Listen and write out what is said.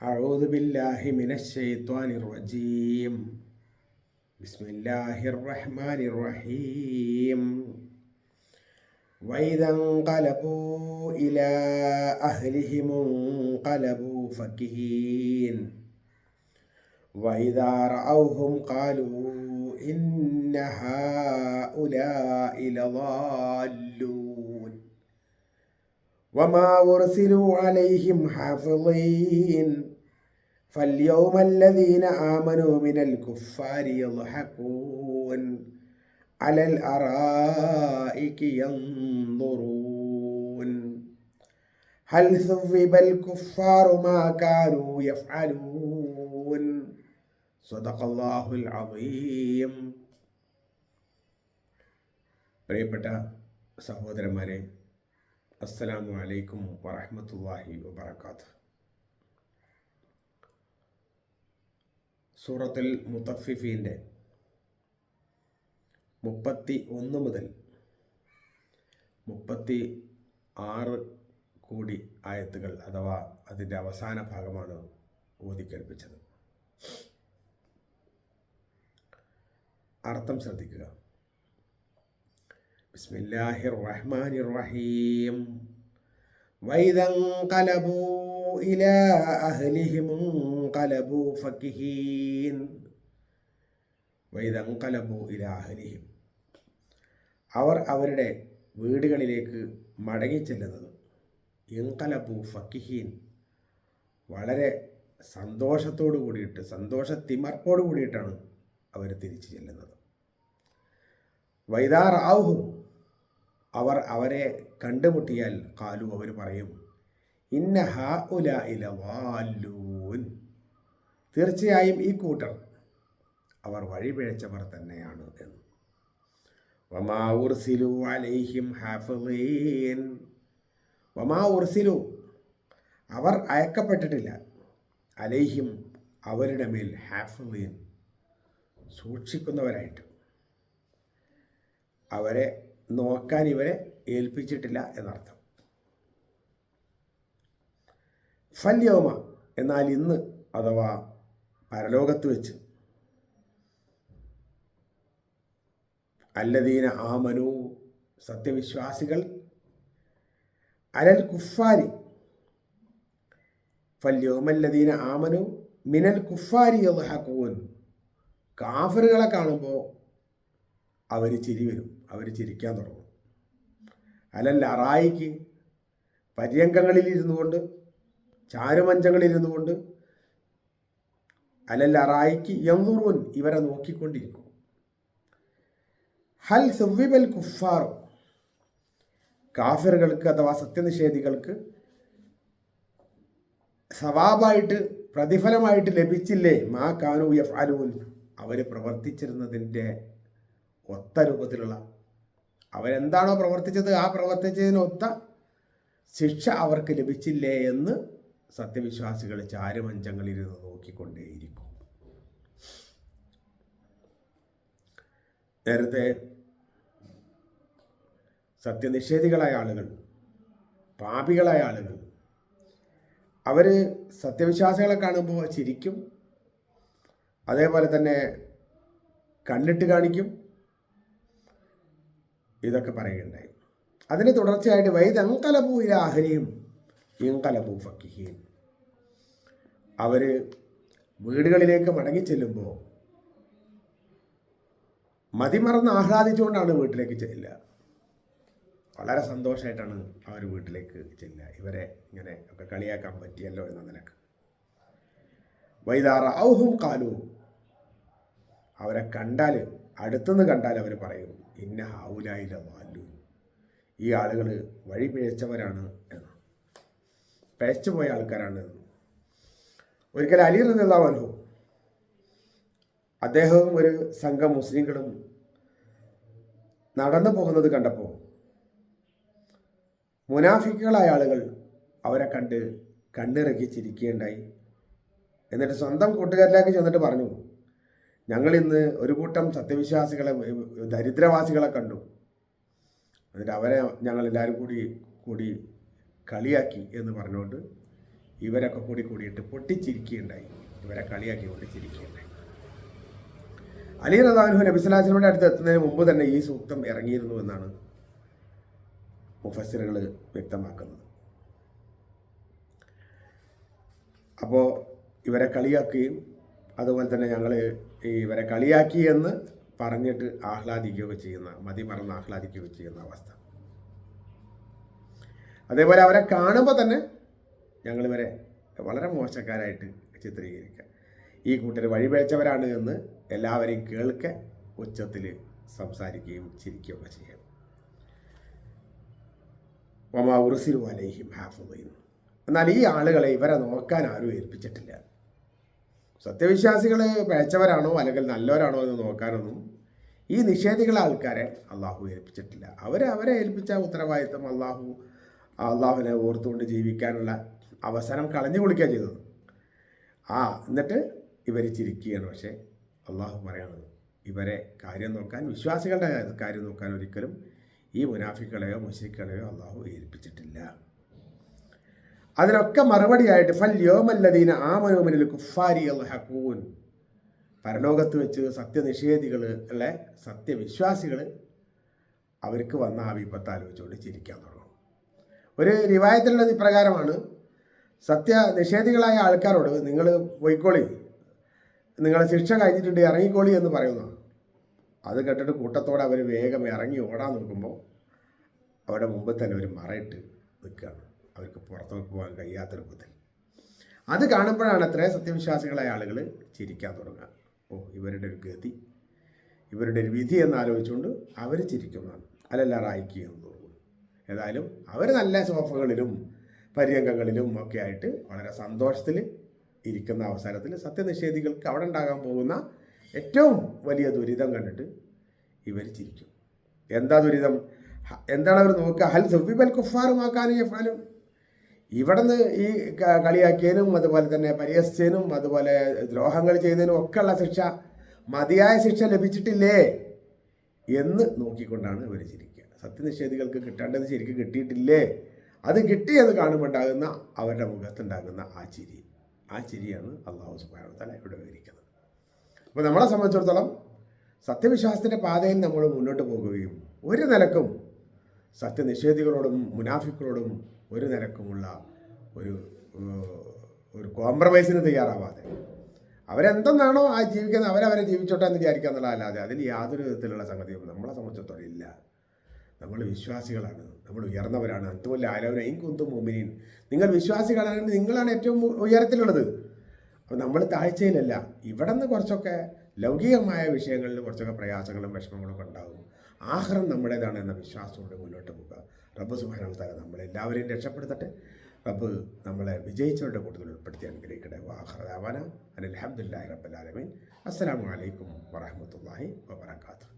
أعوذ بالله من الشيطان الرجيم. بسم الله الرحمن الرحيم. وإذا انقلبوا إلى أهلهم انقلبوا فكهين وإذا رأوهم قالوا إن هؤلاء لضالون وما أرسلوا عليهم حافظين فاليوم الذين آمنوا من الكفار يضحكون على الأرائك ينظرون هل ثوب الكفار ما كانوا يفعلون صدق الله العظيم. പ്രിയപ്പെട്ട സഹോദരന്മാരെ, അസ്സലാമു അലൈക്കും വറഹ്മത്തുള്ളാഹി വബറകാതുഹു. സൂറത്തുൽ മുത്തഫിഫീൻ്റെ 31 മുതൽ 36 കൂടി ആയത്തുകൾ അഥവാ അതിൻ്റെ അവസാന ഭാഗമാണ് ഓതിക്കേൽപ്പിച്ചത്. അർത്ഥം ശ്രദ്ധിക്കുക. ബിസ്മില്ലാഹിർ റഹ്മാനിർ റഹീം. വഇദാ ഖലബൂ ഇലാ അഹ്ലിഹിം ഖലബൂ ഫകിഹീൻ. വഇദാ ഖലബൂ ഇലാ അഹ്ലിഹിം, അവർ അവരുടെ വീടുകളിലേക്ക് മടങ്ങിച്ചെല്ലുന്നത്. ഇൻഖലബൂ ഫകിഹീൻ, വളരെ സന്തോഷത്തോടു കൂടിയിട്ട്, സന്തോഷത്തിമർപ്പോടു കൂടിയിട്ടാണ് അവർ തിരിച്ചു ചെല്ലുന്നത്. വൈദാ റഅൗഹും, അവർ അവരെ കണ്ടുമുട്ടിയാൽ ഖാലു, അവർ പറയും, ഇന്ന ഹഉലാഇ ലളാല്ലൂൻ, തീർച്ചയായും ഈ കൂട്ടർ അവർ വഴിപിഴച്ചവർ തന്നെയാണ് എന്ന്. വമാ ഉർസിലു അലൈഹിം ഹാഫിളീൻ, വമാ ഉർസിലു, അവർ അയക്കപ്പെട്ടിട്ടില്ല, അലൈഹിം, അവരുടെ മേൽ, ഹാഫിളീൻ, സൂക്ഷിക്കുന്നവരായിട്ട്, അവരെ നോക്കാൻ ഇവരെ ഏൽപ്പിച്ചിട്ടില്ല എന്നർത്ഥം. ഫല്യൗമ, എന്നാൽ ഇന്ന് അഥവാ പരലോകത്ത് വെച്ച്, അല്ലദീന ആമനു, സത്യവിശ്വാസികൾ, അലൽ കുഫാരി, ഫല്യൗമല്ലദീന ആമനു മിനൽ കുഫാരി യദ്ഹഖൂൻ, കാഫിറുകളെ കാണുമ്പോൾ അവർ ചിരി വരും, അവർ ചിരിക്കാൻ തുടങ്ങും. അലൽ അറായിക്ക്, പര്യങ്കങ്ങളിലിരുന്നു കൊണ്ട്, ചാരുമഞ്ചങ്ങളിലിരുന്നു കൊണ്ട്, അലൽ അറായിക്ക് യൻദുറൂൻ, ഇവരെ നോക്കിക്കൊണ്ടിരിക്കും. ഹൽ സുവ്വിബൽ കുഫാർ, കാഫിറുകൾക്ക് അഥവാ സത്യനിഷേധികൾക്ക് സവാബായിട്ട്, പ്രതിഫലമായിട്ട് ലഭിച്ചില്ലേ മാ കാനൂ യഫ്അലൂൻ, അവർ പ്രവർത്തിച്ചിരുന്നതിൻ്റെ ഒത്ത രൂപത്തിലുള്ള, അവരെന്താണോ പ്രവർത്തിച്ചത് ആ പ്രവർത്തിച്ചതിനൊത്ത ശിക്ഷ അവർക്ക് ലഭിച്ചില്ലേ എന്ന് സത്യവിശ്വാസികൾ ചാരുമഞ്ചങ്ങളിലിരുന്ന് നോക്കിക്കൊണ്ടേയിരിക്കും. നേരത്തെ സത്യനിഷേധികളായ ആളുകൾ, പാപികളായ ആളുകൾ, അവർ സത്യവിശ്വാസികളെ കാണുമ്പോൾ ചിരിക്കും, അതേപോലെ തന്നെ കണ്ണിട്ട് കാണിക്കും, ഇതൊക്കെ പറയുകയുണ്ടായി. അതിന് തുടർച്ചയായിട്ട് വൈദാ ഇൻഖലബൂ ഇലാ അഹ്ലിഹിം ഇൻഖലബൂ ഫകിഹീൻ, അവർ വീടുകളിലേക്ക് മടങ്ങിച്ചെല്ലുമ്പോൾ മതിമറന്ന് ആഹ്ലാദിച്ചുകൊണ്ടാണ് വീട്ടിലേക്ക് ചെല്ലുക. വളരെ സന്തോഷമായിട്ടാണ് അവർ വീട്ടിലേക്ക് ചെല്ലുക. ഇവരെ ഇങ്ങനെ ഒക്കെ കളിയാക്കാൻ പറ്റിയല്ലോ എന്ന നിലക്ക്. വൈദാ റഅൗഹും ഖാലു, അവരെ കണ്ടാൽ, അടുത്തുനിന്ന് കണ്ടാൽ അവർ പറയും, ഇന്ന ഹൗലാഇ ലളാല്ലൂൻ, ഈ ആളുകൾ വഴി പിഴച്ചവരാണ് എന്ന്, പിഴച്ചുപോയ ആൾക്കാരാണ് എന്ന്. ഒരിക്കൽ അലി റളിയല്ലാഹു അൻഹു, അദ്ദേഹവും ഒരു സംഘം മുസ്ലിങ്ങളും നടന്നു പോകുന്നത് കണ്ടപ്പോൾ മുനാഫിക്കുകളായ ആളുകൾ അവരെ കണ്ട് കണ്ണിറക്കി ചിരിക്കുകയുണ്ടായി. എന്നിട്ട് സ്വന്തം കൂട്ടുകാരിലേക്ക് ചെന്നിട്ട് പറഞ്ഞു, ഞങ്ങളിന്ന് ഒരു കൂട്ടം സത്യവിശ്വാസികളെ, ദരിദ്രവാസികളെ കണ്ടു, എന്നിട്ട് അവരെ ഞങ്ങളെല്ലാവരും കൂടി കളിയാക്കി എന്ന് പറഞ്ഞുകൊണ്ട് ഇവരൊക്കെ കൂടിയിട്ട് പൊട്ടിച്ചിരിക്കുകയുണ്ടായി. ഇവരെ കളിയാക്കിക്കൊണ്ട് ചിരിക്കുകയുണ്ടായി. അലി റളിയല്ലാഹു അൻഹു നബി സ്വല്ലല്ലാഹു അലൈഹി വസല്ലമയുടെ അടുത്ത് എത്തുന്നതിന് മുമ്പ് തന്നെ ഈ സൂക്തം ഇറങ്ങിയിരുന്നു എന്നാണ് മുഫസ്സിറുകൾ വ്യക്തമാക്കുന്നത്. അപ്പോൾ ഇവരെ കളിയാക്കുകയും അതുപോലെ തന്നെ ഞങ്ങൾ ഇവരെ കളിയാക്കി എന്ന് പറഞ്ഞിട്ട് ആഹ്ലാദിക്കുകയൊക്കെ ചെയ്യുന്ന, മതിമറന്ന് ആഹ്ലാദിക്കുകയൊക്കെ ചെയ്യുന്ന അവസ്ഥ. അതേപോലെ അവരെ കാണുമ്പോൾ തന്നെ ഞങ്ങളിവരെ വളരെ മോശക്കാരായിട്ട് ചിത്രീകരിക്കുക. ഈ കൂട്ടർ വഴിപേച്ചവരാണ് എന്ന് എല്ലാവരെയും കേൾക്കെ ഉച്ചത്തിൽ സംസാരിക്കുകയും ചിരിക്കുകയൊക്കെ ചെയ്യാം. വമാ ഉർസിലു അലൈഹിം ഹാഫിളീൻ. എന്നാൽ ഈ ആളുകളെ ഇവരെ നോക്കാൻ ആരും ഏൽപ്പിച്ചിട്ടില്ല. സത്യവിശ്വാസികൾ പിഴച്ചവരാണോ അല്ലെങ്കിൽ നല്ലവരാണോ എന്ന് നോക്കാനൊന്നും ഈ നിഷേധികളെ ആൾക്കാരെ അള്ളാഹു ഏൽപ്പിച്ചിട്ടില്ല. അവരെ ഏൽപ്പിച്ച ഉത്തരവാദിത്വം അള്ളാഹുവിനെ ഓർത്തുകൊണ്ട് ജീവിക്കാനുള്ള അവസരം കളഞ്ഞു കുളിക്കുക ചെയ്തത്. എന്നിട്ട് ഇവർ ചിരിക്കുകയാണ്. പക്ഷേ അള്ളാഹു പറയണത് ഇവരെ കാര്യം നോക്കാൻ, വിശ്വാസികളുടെ കാര്യം നോക്കാൻ ഒരിക്കലും ഈ മുനാഫിക്കുകളെയോ മുശ്രിക്കുകളെയോ അള്ളാഹു ഏൽപ്പിച്ചിട്ടില്ല. അതിനൊക്കെ മറുപടിയായിട്ട് ഫൽയോമല്ലദീന ആമനൂ മിനൽ കുഫാരി യൽഹഖൂൻ, പരലോകത്ത് വെച്ച് സത്യനിഷേധികളെ സത്യവിശ്വാസികൾ അവർക്ക് വന്ന ആ വിപത്ത് ആലോചിച്ചുകൊണ്ട് ചിരിക്കാൻ തുടങ്ങും. ഒരു റിവായത്തിലുള്ളത് ഇപ്രകാരമാണ്: സത്യനിഷേധികളായ ആൾക്കാരോട് നിങ്ങൾ പോയിക്കോളി, നിങ്ങളെ ശിക്ഷ കഴിഞ്ഞിട്ടുണ്ട്, ഇറങ്ങിക്കോളി എന്ന് പറയുന്നതാണ്. അത് കേട്ടിട്ട് കൂട്ടത്തോടെ അവർ വേഗം ഇറങ്ങി ഓടാൻ നോക്കുമ്പോൾ അവിടെ മുമ്പ് തന്നെ ഒരു മറയിട്ട് നിൽക്കുകയാണ്. അവർക്ക് പുറത്തേക്ക് പോകാൻ കഴിയാത്ത രൂപത്തിൽ. അത് കാണുമ്പോഴാണ് അത്ര സത്യവിശ്വാസികളായ ആളുകൾ ചിരിക്കാൻ തുടങ്ങുക. ഇവരുടെ ഒരു ഗതി, ഇവരുടെ ഒരു വിധി എന്നാലോചിച്ചുകൊണ്ട് അവർ ചിരിക്കുന്നതാണ്. അല്ലല്ല റായിക്കുക എന്ന് തോന്നുന്നു. ഏതായാലും അവർ നല്ല സോഫകളിലും പര്യങ്കങ്ങളിലും ഒക്കെ ആയിട്ട് വളരെ സന്തോഷത്തിൽ ഇരിക്കുന്ന അവസരത്തിൽ സത്യനിഷേധികൾക്ക് അവിടെ ഉണ്ടാകാൻ പോകുന്ന ഏറ്റവും വലിയ ദുരിതം കണ്ടിട്ട് ഇവർ ചിരിക്കും. എന്താ ദുരിതം? എന്താണ് അവർ നോക്കുക? ഹൽ സുബിബൽ കുഫാറുമാക്കാനും യഫാലും, ഇവിടെ നിന്ന് ഈ കളിയാക്കിയതിനും അതുപോലെ തന്നെ പരിഹസിച്ചതിനും അതുപോലെ ദ്രോഹങ്ങൾ ചെയ്തതിനും ഒക്കെയുള്ള ശിക്ഷ, മതിയായ ശിക്ഷ ലഭിച്ചിട്ടില്ലേ എന്ന് നോക്കിക്കൊണ്ടാണ് ഇവർ ചിരിക്കുക. സത്യനിഷേധികൾക്ക് കിട്ടേണ്ടത് ശരിക്കും കിട്ടിയിട്ടില്ലേ, അത് കിട്ടിയെന്ന് കാണുമ്പോൾ ഉണ്ടാകുന്ന അവരുടെ മുഖത്തുണ്ടാകുന്ന ആ ചിരിയാണ് അല്ലാഹു സുബ്ഹാനഹു വ തആല ഇവിടെ വിവരിക്കുന്നത്. അപ്പോൾ നമ്മളെ സംബന്ധിച്ചിടത്തോളം സത്യവിശ്വാസത്തിൻ്റെ പാതയിൽ നമ്മൾ മുന്നോട്ട് പോകുകയും ഒരു നിലക്കും സത്യനിഷേധികളോടും മുനാഫിക്കുകളോടും ഒരു നിലക്കുമുള്ള ഒരു കോംപ്രമൈസിന് തയ്യാറാവാതെ അവരെന്തെന്നാണോ ആ ജീവിക്കുന്നത് അവരവരെ ജീവിച്ചോട്ടെ എന്ന് വിചാരിക്കുക എന്നുള്ളതല്ലാതെ അതിൽ യാതൊരു വിധത്തിലുള്ള സംഗതിയും നമ്മളെ സംബന്ധിച്ചിടത്തോളം ഇല്ല. നമ്മൾ വിശ്വാസികളാണ്, നമ്മൾ ഉയർന്നവരാണ്. അതുപോലെ ആലവനെയും കുന്തും മുഅ്മിനീൻ, നിങ്ങൾ വിശ്വാസികളാണെങ്കിൽ നിങ്ങളാണ് ഏറ്റവും ഉയരത്തിലുള്ളത്. അപ്പോൾ നമ്മൾ താഴ്ചയിലല്ല. ഇവിടെ നിന്ന് കുറച്ചൊക്കെ ലൗകികമായ വിഷയങ്ങളിൽ കുറച്ചൊക്കെ പ്രയാസങ്ങളും വിഷമങ്ങളൊക്കെ ഉണ്ടാകും. ആഖിറം നമ്മുടേതാണ് എന്ന വിശ്വാസത്തോടെ മുന്നോട്ട് പോകുക. റബ്ബ് സുബ്ഹാനഹു വ തആല നമ്മളെല്ലാവരെയും രക്ഷപ്പെടുത്തട്ടെ. റബ്ബ് നമ്മളെ വിജയിച്ചവരുടെ കൂട്ടത്തിൽ ഉൾപ്പെടുത്തി അനുഗ്രഹിക്കട്ടെ. വാഖിറു ദഅവാനാ അനിൽ ഹംദുലില്ലാഹി റബ്ബിൽ ആലമീൻ. അസ്സലാമു അലൈക്കും വറഹ്മത്തുള്ളാഹി വബറകാതുഹു.